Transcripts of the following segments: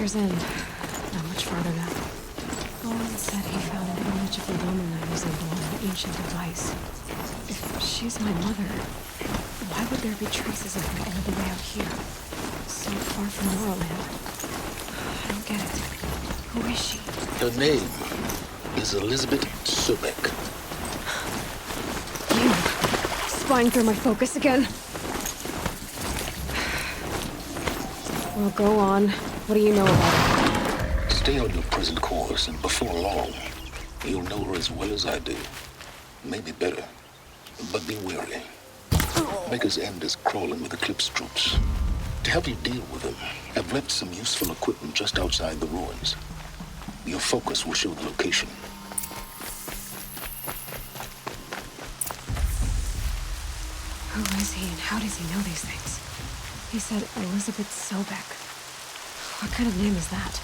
Speaker's End. Not much farther now. Owen said he found an image of the woman I resemble on an ancient device. If she's my mother, why would there be traces of her all the way out here? So far from Morroland. I don't get it. Who is she? Her name is Elizabeth Sobek. You! Spying through my focus again? Well, go on. What do you know about her? Stay on your present course, and before long, you'll know her as well as I do. Maybe better. But be wary. Maker's End is crawling with Eclipse troops. To help you deal with them, I've left some useful equipment just outside the ruins. Your focus will show the location. Who is he and how does he know these things? He said Elizabeth Sobek. What kind of name is that?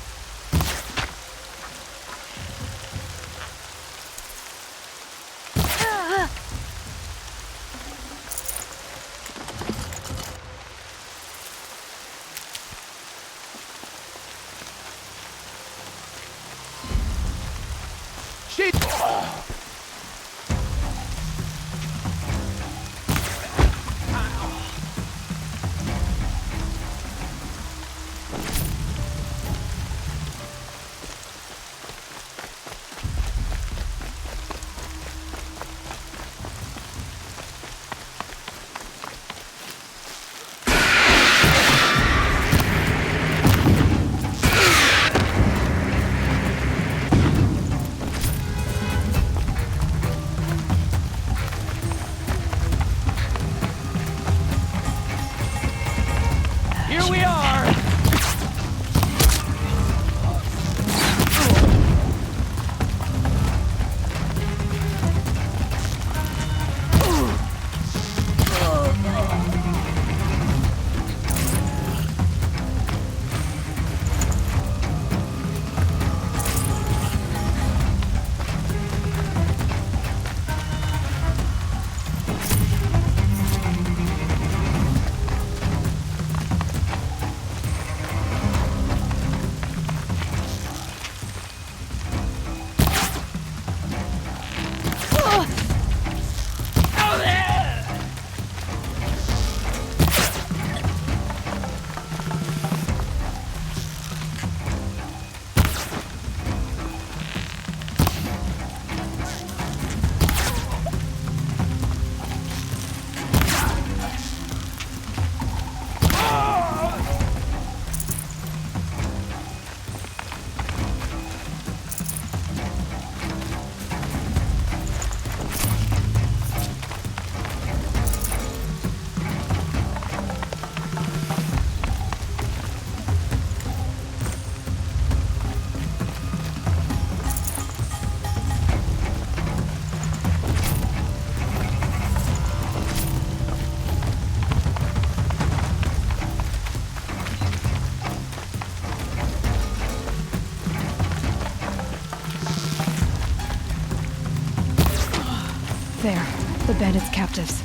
There, the bandits' captives.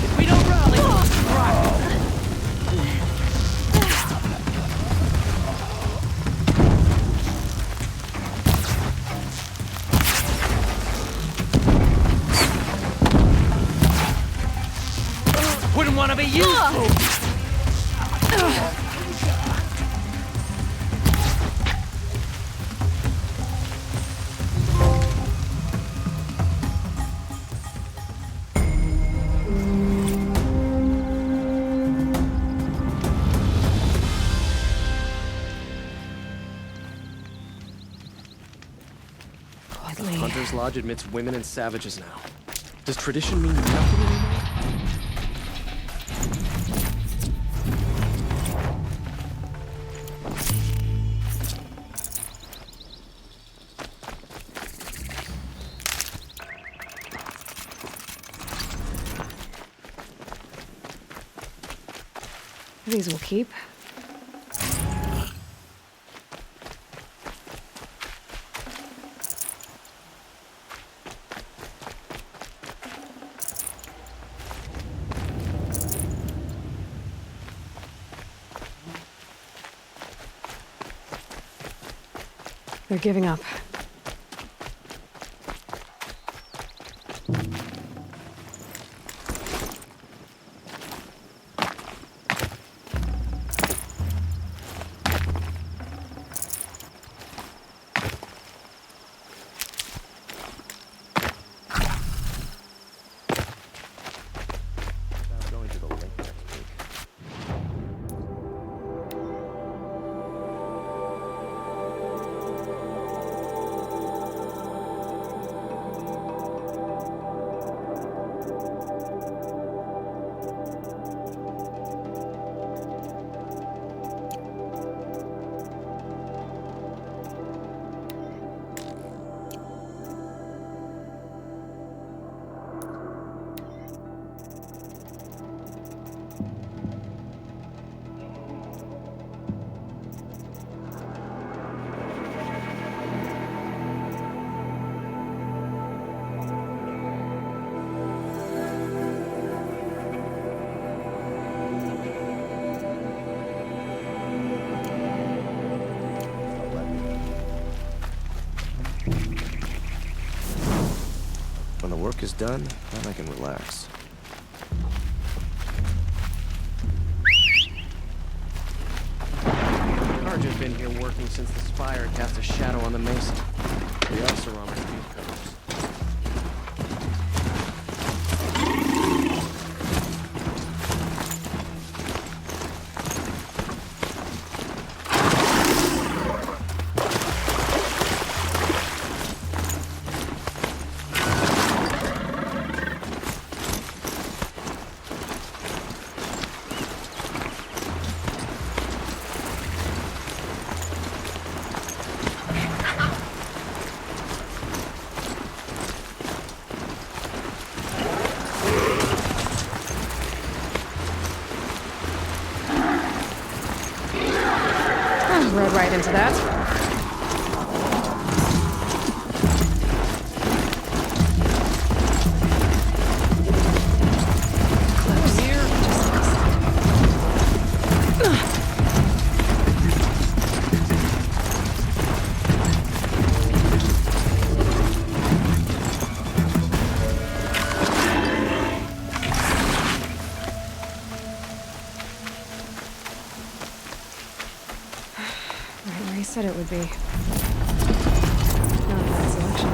If we don't rally, right. Wouldn't want to be useful. Hunter's Lodge admits women and savages now. Does tradition mean nothing anymore? These will keep. They're giving up. About going to the link next week. When the work is done, then I can relax. Carja has been here working since this fire cast a shadow on the mesa. We also are on our speed covers. Rode right into that. Close. Here, just right where he said it would be. Not a bad selection.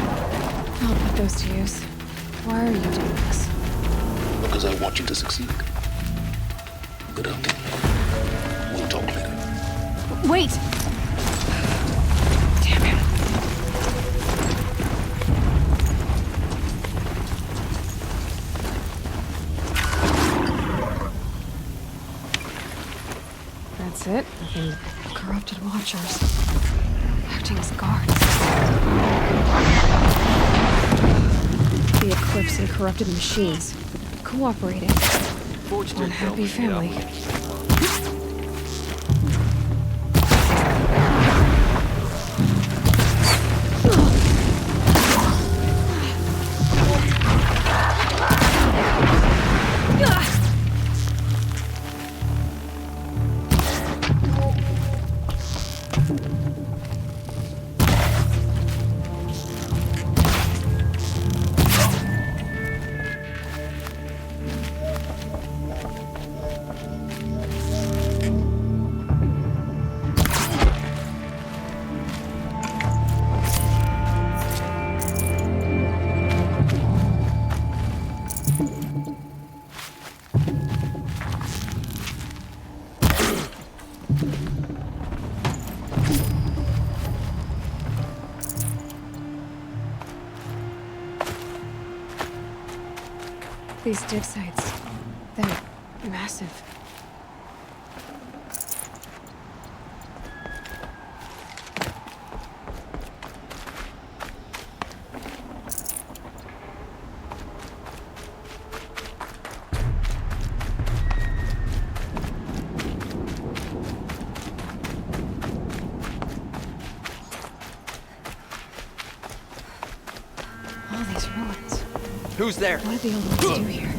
I'll put those to use. Why are you doing this? Because I want you to succeed. Good hunting. We'll talk later. Wait! Damn him. That's it. Nothing but corrupted watchers. Acting as guards. The Eclipse and corrupted machines. Cooperating. One happy family. These dig sites, they're massive. All these ruins. Who's there? What do the old ones do here?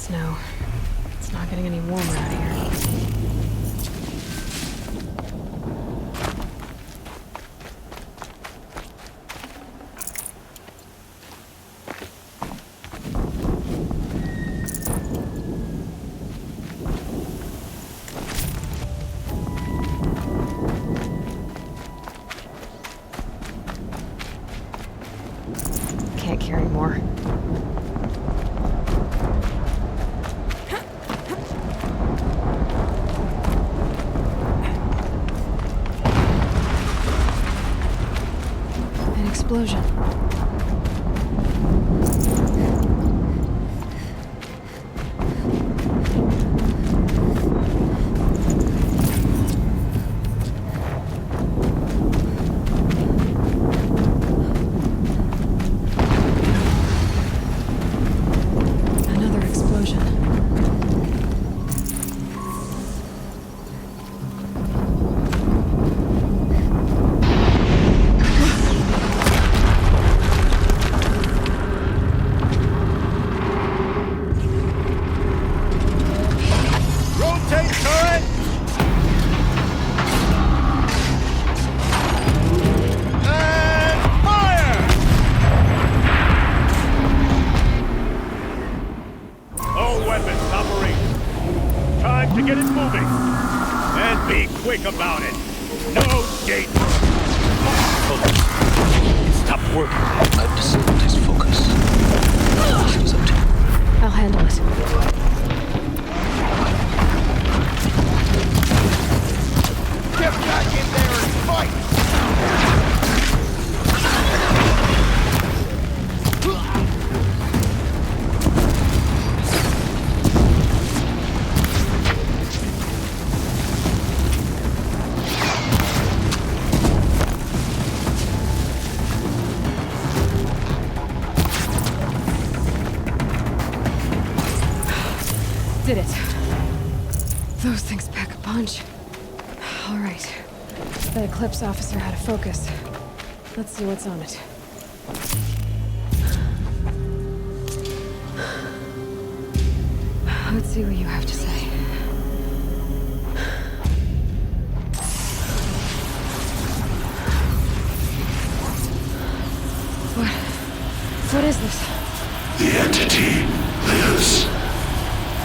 snow. It's not getting any warmer out here. Can't carry more. An explosion. Another explosion. Rotate turret! And fire! All weapons operational. Time to get it moving. And be quick about it. No gate. Stop working. I've disabled his focus. He was up to. I'll handle it. Get back in there and fight! Did it. Those things pack a punch. All right. That Eclipse officer had a focus. Let's see what's on it. Let's see what you have to say. What is this? The entity lives.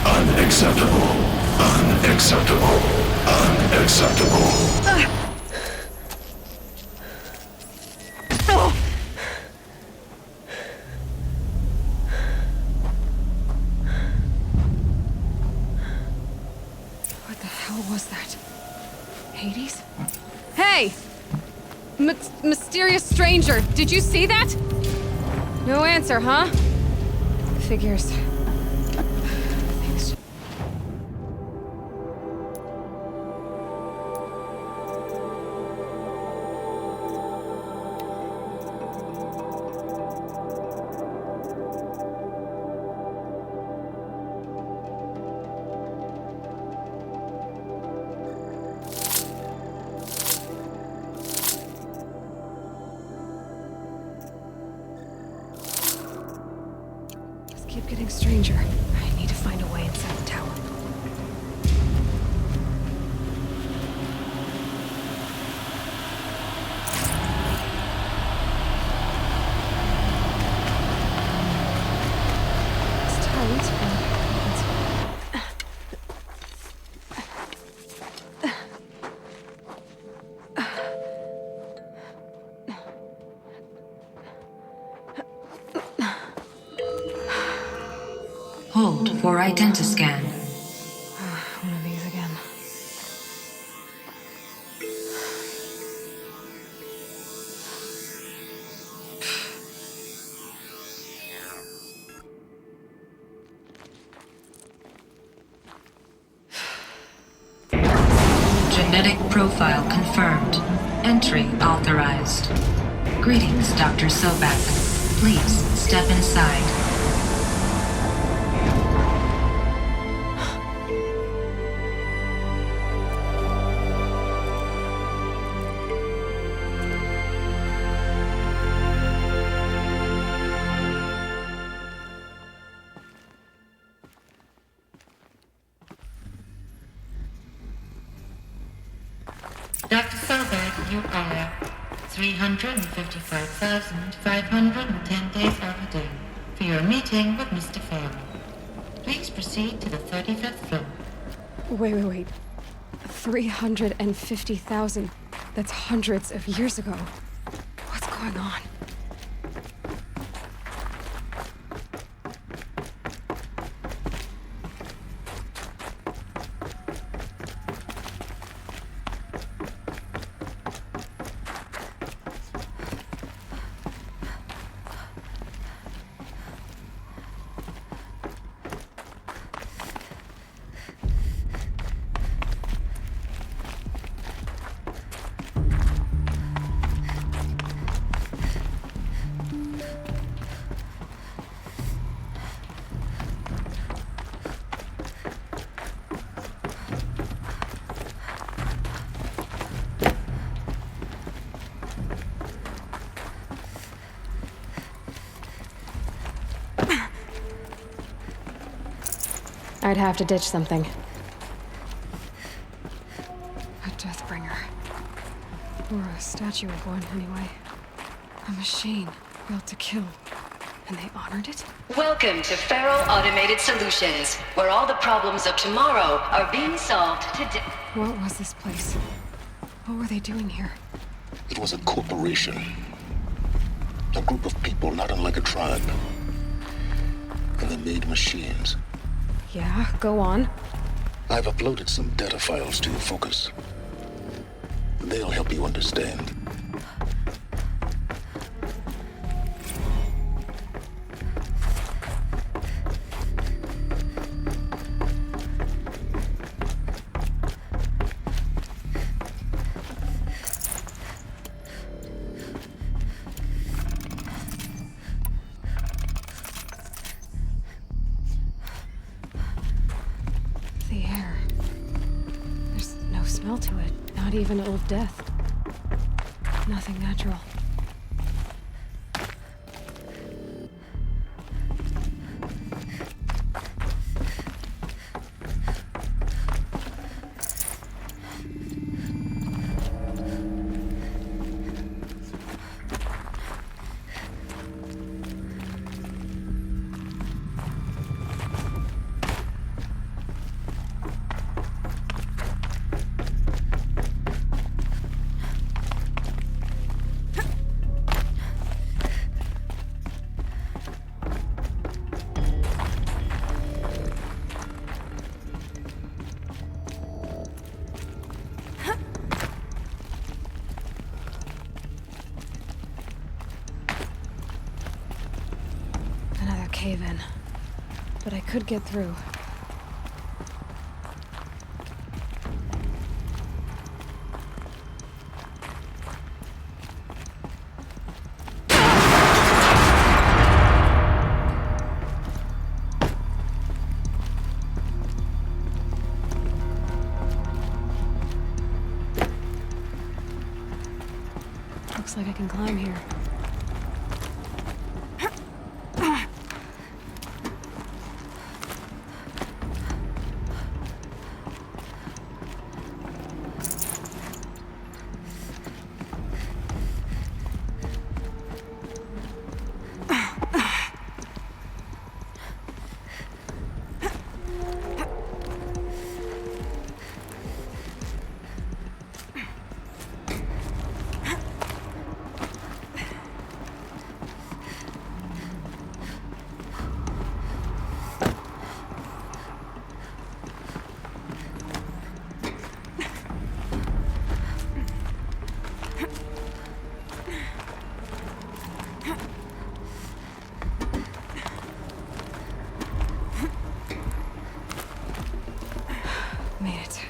Unacceptable. Unacceptable. Unacceptable. What the hell was that? Hades? Hey! Mysterious stranger, did you see that? No answer, huh? Figures. Things. Keep getting stranger. I need to find a way inside the tower. It's tight, Hold for identiscan. one of these again. Genetic profile confirmed. Entry authorized. Greetings, Dr. Sobek. Please step inside. Dr. Solberg, you are 355,510 days overdue for your meeting with Mr. Farrell. Please proceed to the 35th floor. Wait. 350,000. That's hundreds of years ago. What's going on? I'd have to ditch something. A Deathbringer. Or a statue of one, anyway. A machine built to kill. And they honored it? Welcome to Feral Automated Solutions, where all the problems of tomorrow are being solved today. What was this place? What were they doing here? It was a corporation. A group of people not unlike a tribe. And they made machines. Yeah, go on. I've uploaded some data files to your focus. They'll help you understand. To it. Not even old death. Nothing natural. Cave-in. But I could get through. Looks like I can climb here. Made it.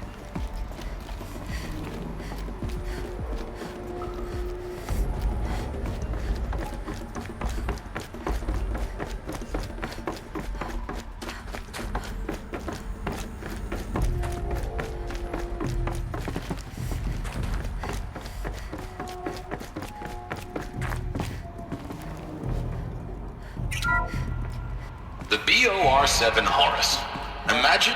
The BOR-7 Horus. Imagine...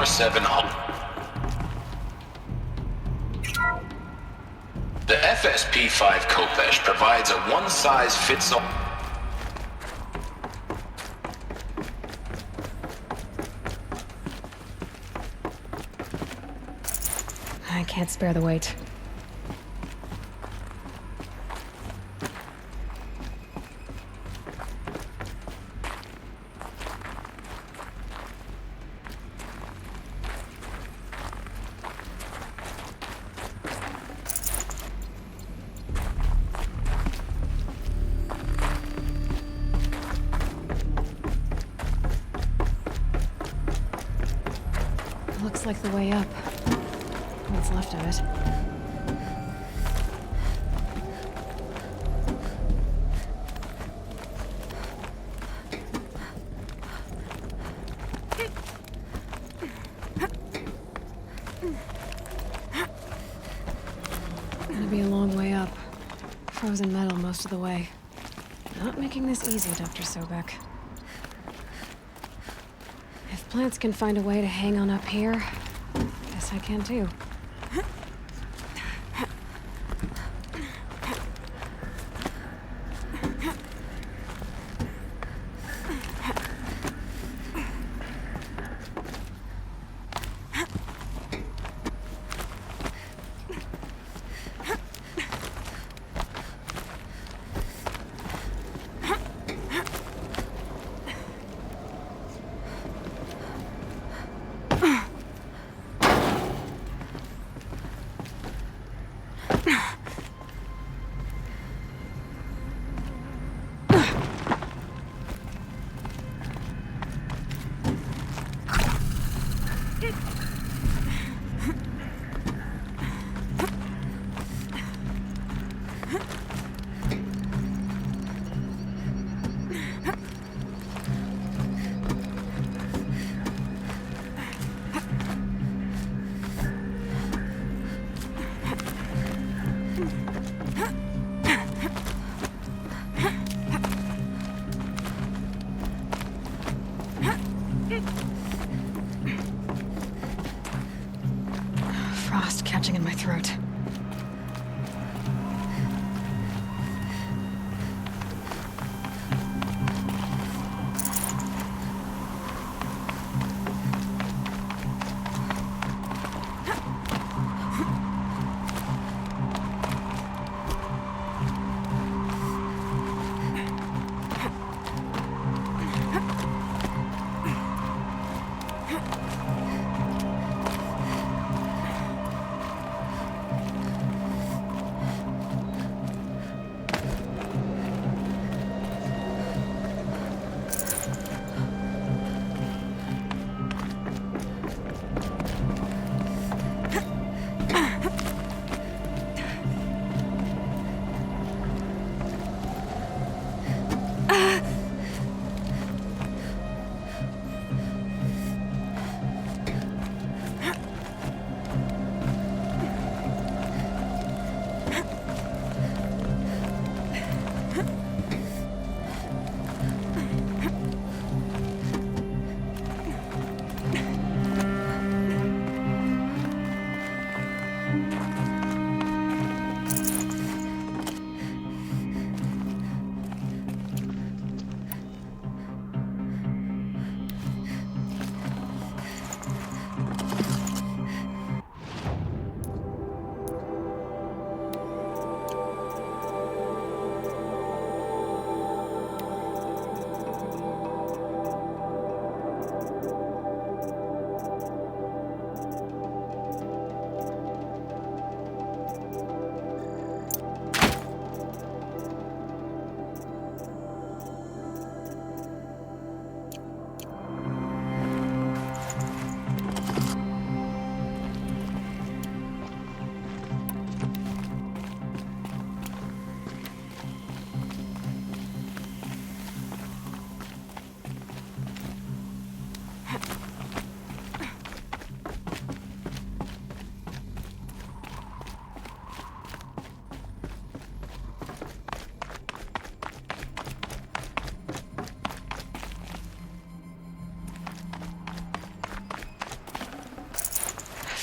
BOR-7 The FSP-5 Kopesh provides a one-size-fits-all. I can't spare the weight. Looks like the way up. What's left of it. Gonna be a long way up. Frozen metal most of the way. Not making this easy, Dr. Sobek. If plants can find a way to hang on up here, guess I can too. Frost catching in my throat.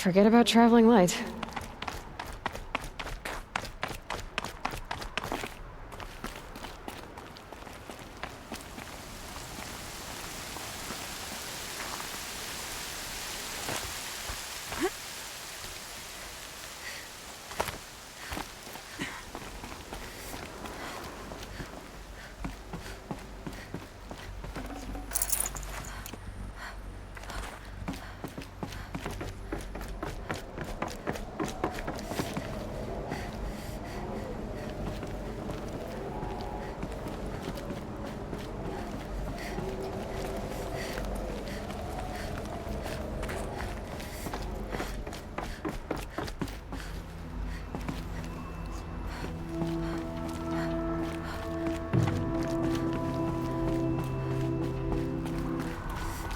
Forget about traveling light.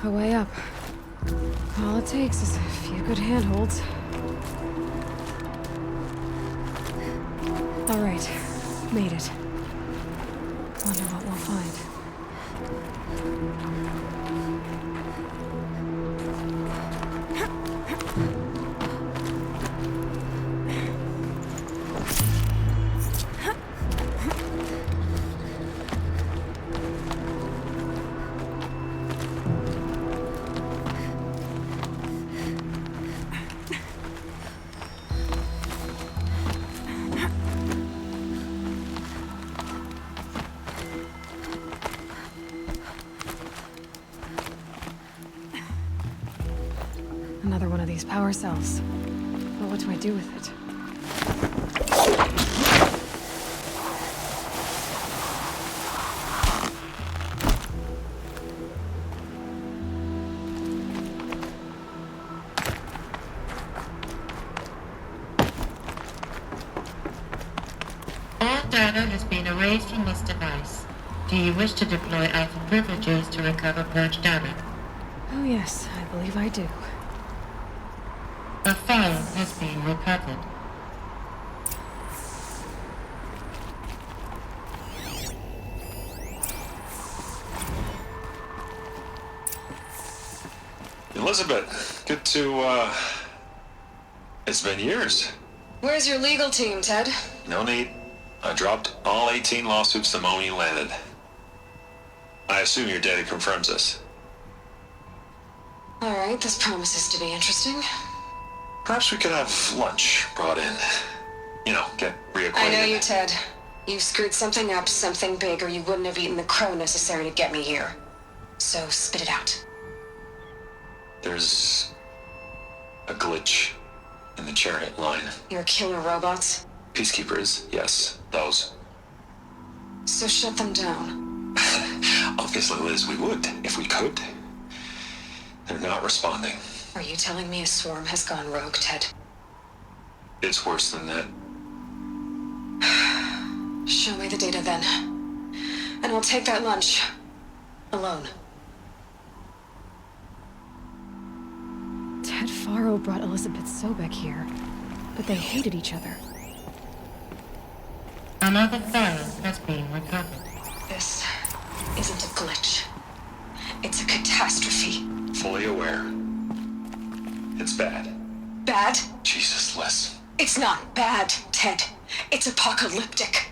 A way up. All it takes is a few good handholds. All right, made it. Wonder what we'll find. Another one of these power cells. But what do I do with it? All data has been erased from this device. Do you wish to deploy Alpha privileges to recover purged data? Oh yes, I believe I do. A file has been recovered. Elizabeth, good to, it's been years. Where's your legal team, Ted? No need. I dropped all 18 lawsuits the moment you landed. I assume your data confirms this. All right, this promises to be interesting. Perhaps we could have lunch brought in. You know, get reacquainted. I know you, Ted. You screwed something up, something big, or you wouldn't have eaten the crow necessary to get me here. So spit it out. There's a glitch in the chariot line. Your killer robots? Peacekeepers, yes, those. So shut them down. Obviously, Liz, we would, if we could. They're not responding. Are you telling me a swarm has gone rogue, Ted? It's worse than that. Show me the data then. And I'll take that lunch. Alone. Ted Faro brought Elizabeth Sobek here, but they hated each other. Another file has been recovered. This isn't a glitch. It's a catastrophe. Fully aware. It's bad. Bad? Jesus, Liz. It's not bad, Ted. It's apocalyptic.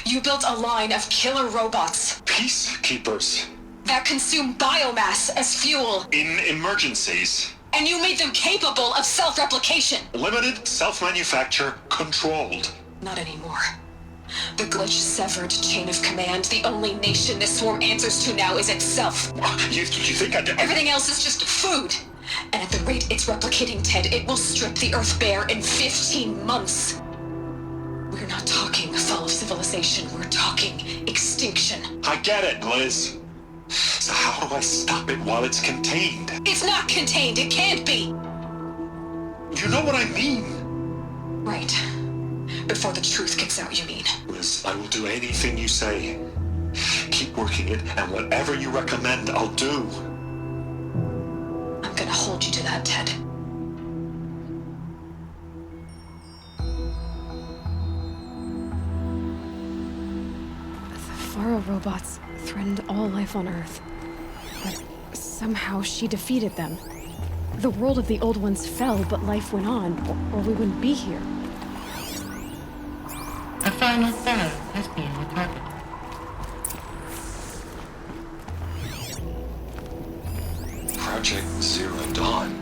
You built a line of killer robots. Peacekeepers. That consume biomass as fuel. In emergencies. And you made them capable of self-replication. Limited, self-manufacture, controlled. Not anymore. The glitch severed chain of command. The only nation this swarm answers to now is itself. You think I did? Everything else is just food. And at the rate it's replicating, Ted, it will strip the Earth bare in 15 months. We're not talking fall of civilization. We're talking extinction. I get it, Liz. So how do I stop it while it's contained? It's not contained. It can't be. You know what I mean? Right. Before the truth gets out, you mean? Liz, I will do anything you say. Keep working it, and whatever you recommend, I'll do. I'm gonna hold you to that, Ted. The Faro robots threatened all life on Earth, but somehow she defeated them. The world of the old ones fell, but life went on, or we wouldn't be here. A final file has been recovered. Project Zero Dawn.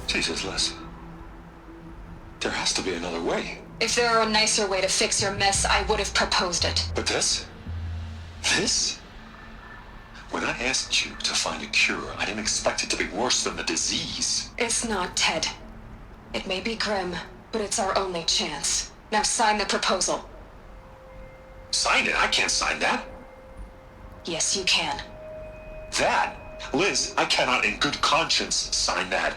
Jesus, Liz. There has to be another way. If there were a nicer way to fix your mess, I would have proposed it. But this? This? When I asked you to find a cure, I didn't expect it to be worse than the disease. It's not, Ted. It may be grim, but it's our only chance. Now sign the proposal. Sign it? I can't sign that. Yes, you can. That? Liz, I cannot in good conscience sign that.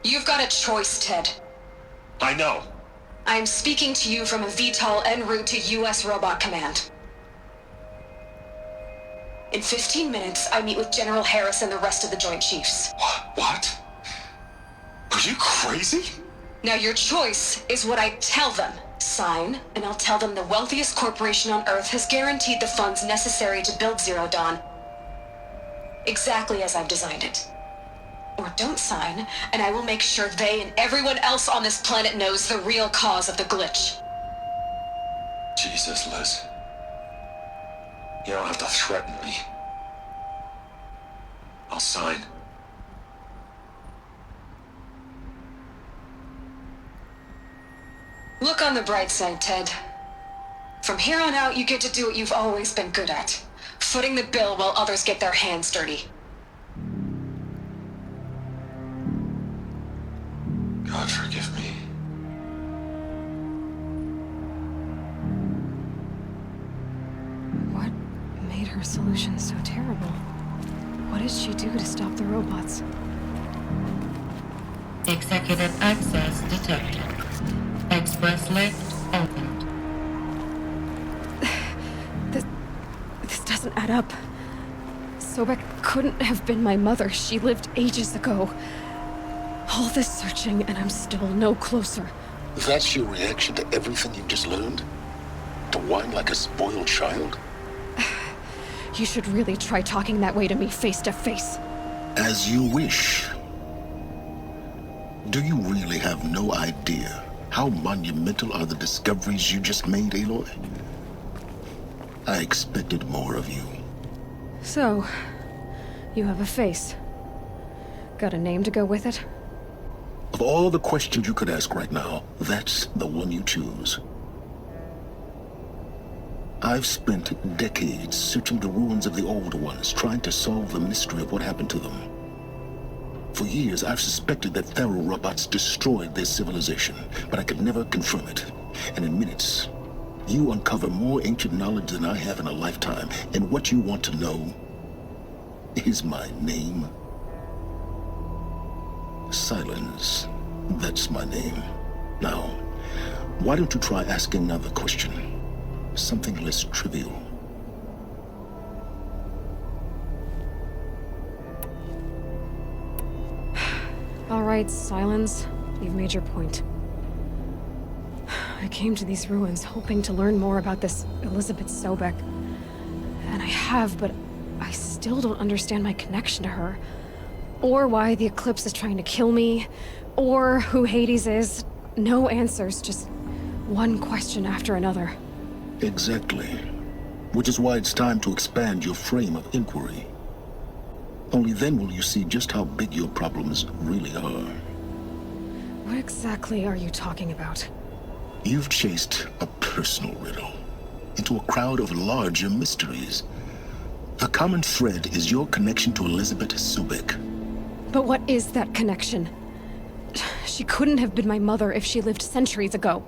You've got a choice, Ted. I know. I am speaking to you from a VTOL en route to U.S. Robot Command. In 15 minutes, I meet with General Harris and the rest of the Joint Chiefs. What? Are you crazy? Now your choice is what I tell them. Sign, and I'll tell them the wealthiest corporation on Earth has guaranteed the funds necessary to build Zero Dawn. Exactly as I've designed it. Or don't sign, and I will make sure they and everyone else on this planet knows the real cause of the glitch. Jesus, Liz. You don't have to threaten me. I'll sign. Look on the bright side, Ted. From here on out, you get to do what you've always been good at. Footing the bill while others get their hands dirty. God forgive me. What made her solution so terrible? What did she do to stop the robots? Executive access detected. Express lift opened. This doesn't add up. Sobek couldn't have been my mother. She lived ages ago. All this searching, and I'm still no closer. That's your reaction to everything you've just learned? To whine like a spoiled child? You should really try talking that way to me face to face. As you wish. Do you really have no idea how monumental are the discoveries you just made, Aloy? I expected more of you. So, you have a face. Got a name to go with it? Of all the questions you could ask right now, that's the one you choose. I've spent decades searching the ruins of the old ones, trying to solve the mystery of what happened to them. For years, I've suspected that Faro robots destroyed their civilization, but I could never confirm it. And in minutes, you uncover more ancient knowledge than I have in a lifetime, and what you want to know is my name. Silence. That's my name. Now, why don't you try asking another question? Something less trivial. All right, Silence. You've made your point. I came to these ruins hoping to learn more about this Elizabeth Sobek. And I have, but I still don't understand my connection to her. Or why the Eclipse is trying to kill me. Or who Hades is. No answers, just one question after another. Exactly. Which is why it's time to expand your frame of inquiry. Only then will you see just how big your problems really are. What exactly are you talking about? You've chased a personal riddle into a crowd of larger mysteries. The common thread is your connection to Elizabeth Sobek. But what is that connection? She couldn't have been my mother if she lived centuries ago.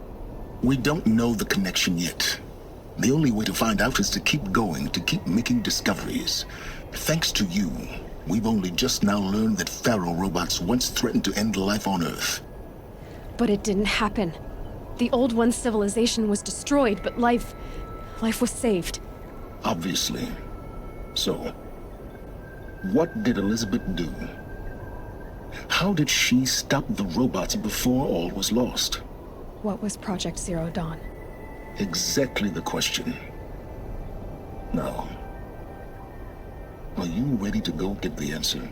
We don't know the connection yet. The only way to find out is to keep going, to keep making discoveries. Thanks to you, we've only just now learned that Faro robots once threatened to end life on Earth. But it didn't happen. The Old One's civilization was destroyed, but life was saved. Obviously. So, what did Elizabeth do? How did she stop the robots before all was lost? What was Project Zero Dawn? Exactly the question. Now, are you ready to go get the answer?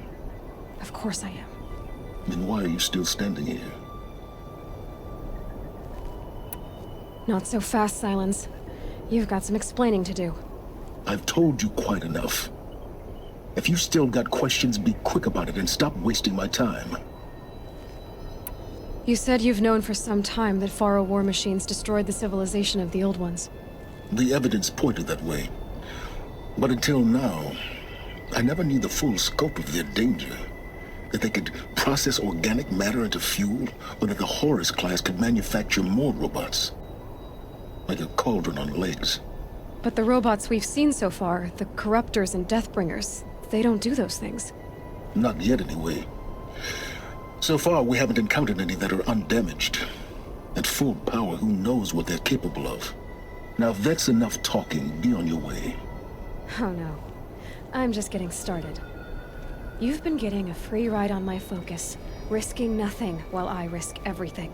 Of course I am. Then why are you still standing here? Not so fast, Silence. You've got some explaining to do. I've told you quite enough. If you still got questions, be quick about it and stop wasting my time. You said you've known for some time that Faro war machines destroyed the civilization of the old ones. The evidence pointed that way. But until now, I never knew the full scope of their danger. That they could process organic matter into fuel, or that the Horus class could manufacture more robots. Like a cauldron on legs. But the robots we've seen so far, the Corruptors and Deathbringers, they don't do those things. Not yet, anyway. So far, we haven't encountered any that are undamaged. At full power, who knows what they're capable of? Now, if that's enough talking, be on your way. Oh no. I'm just getting started. You've been getting a free ride on my focus, risking nothing while I risk everything.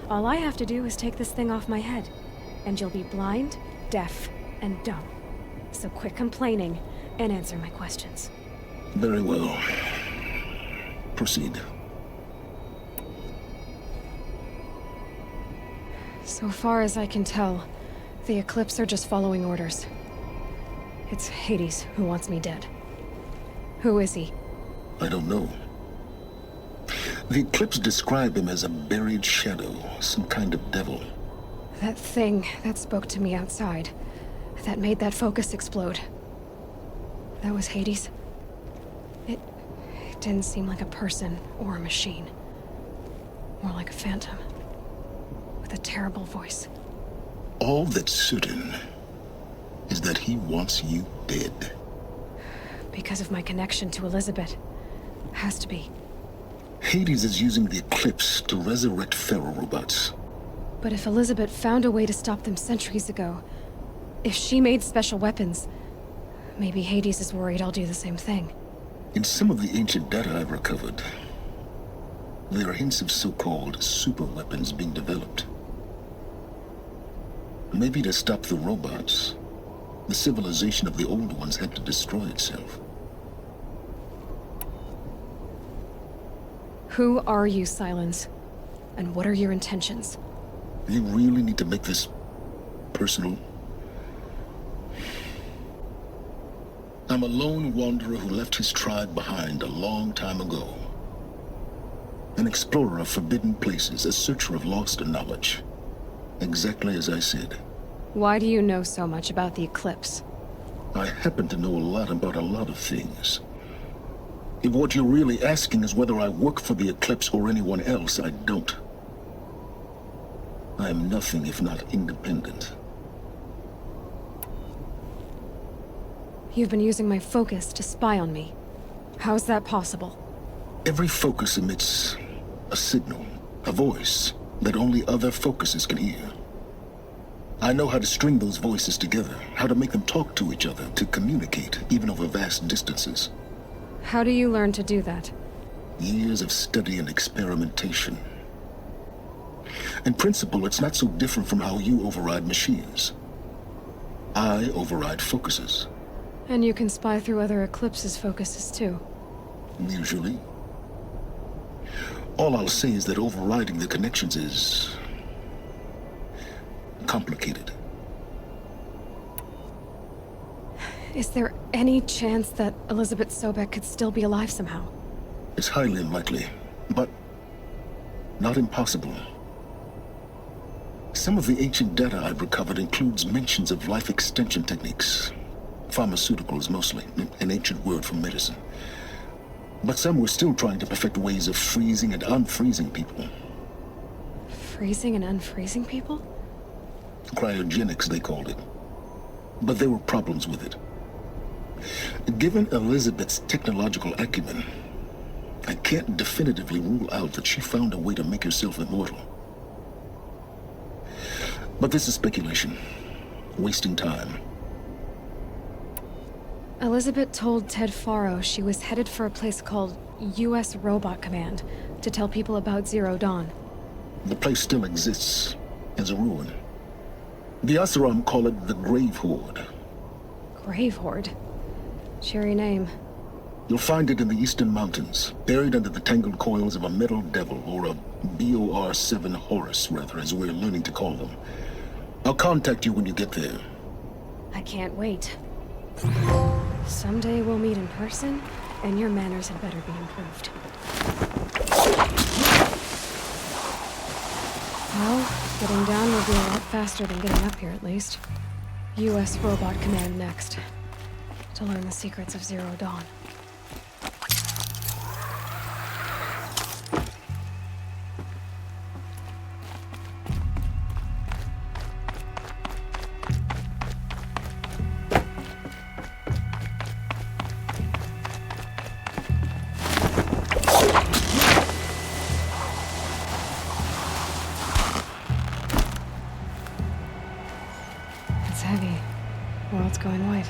All I have to do is take this thing off my head, and you'll be blind, deaf, and dumb. So quit complaining and answer my questions. Very well. Proceed. So far as I can tell, the Eclipse are just following orders. It's Hades who wants me dead. Who is he? I don't know. The Eclipse describe him as a buried shadow, some kind of devil. That thing that spoke to me outside, that made that focus explode. That was Hades? It didn't seem like a person or a machine. More like a phantom. With a terrible voice. All that's certain is that he wants you dead. Because of my connection to Elizabeth. Has to be. Hades is using the Eclipse to resurrect Pharaoh robots. But if Elizabeth found a way to stop them centuries ago, if she made special weapons, maybe Hades is worried I'll do the same thing. In some of the ancient data I've recovered, there are hints of so-called super weapons being developed. Maybe to stop the robots, the civilization of the old ones had to destroy itself. Who are you, Silence? And what are your intentions? You really need to make this personal? I'm a lone wanderer who left his tribe behind a long time ago. An explorer of forbidden places, a searcher of lost knowledge. Exactly as I said. Why do you know so much about the Eclipse? I happen to know a lot about a lot of things. If what you're really asking is whether I work for the Eclipse or anyone else, I don't. I am nothing if not independent. You've been using my focus to spy on me. How's that possible? Every focus emits a signal, a voice, that only other focuses can hear. I know how to string those voices together, how to make them talk to each other, to communicate, even over vast distances. How do you learn to do that? Years of study and experimentation. In principle, it's not so different from how you override machines. I override focuses. And you can spy through other Eclipse's focuses too. Usually. All I'll say is that overriding the connections is complicated. Is there any chance that Elizabeth Sobek could still be alive somehow? It's highly unlikely, but not impossible. Some of the ancient data I've recovered includes mentions of life extension techniques. Pharmaceuticals mostly, an ancient word for medicine. But some were still trying to perfect ways of freezing and unfreezing people. Freezing and unfreezing people? Cryogenics, they called it. But there were problems with it. Given Elizabeth's technological acumen, I can't definitively rule out that she found a way to make herself immortal. But this is speculation. Wasting time. Elizabeth told Ted Faro she was headed for a place called U.S. Robot Command to tell people about Zero Dawn. The place still exists as a ruin. The Asuram call it the Grave Horde. Grave Horde? Cheery name. You'll find it in the Eastern Mountains, buried under the tangled coils of a metal devil, or a BOR-7 Horus, rather, as we're learning to call them. I'll contact you when you get there. I can't wait. Someday we'll meet in person, and your manners had better be improved. Well, getting down will be a lot faster than getting up here, at least. U.S. Robot Command next. To learn the secrets of Zero Dawn. It's heavy. World's going white.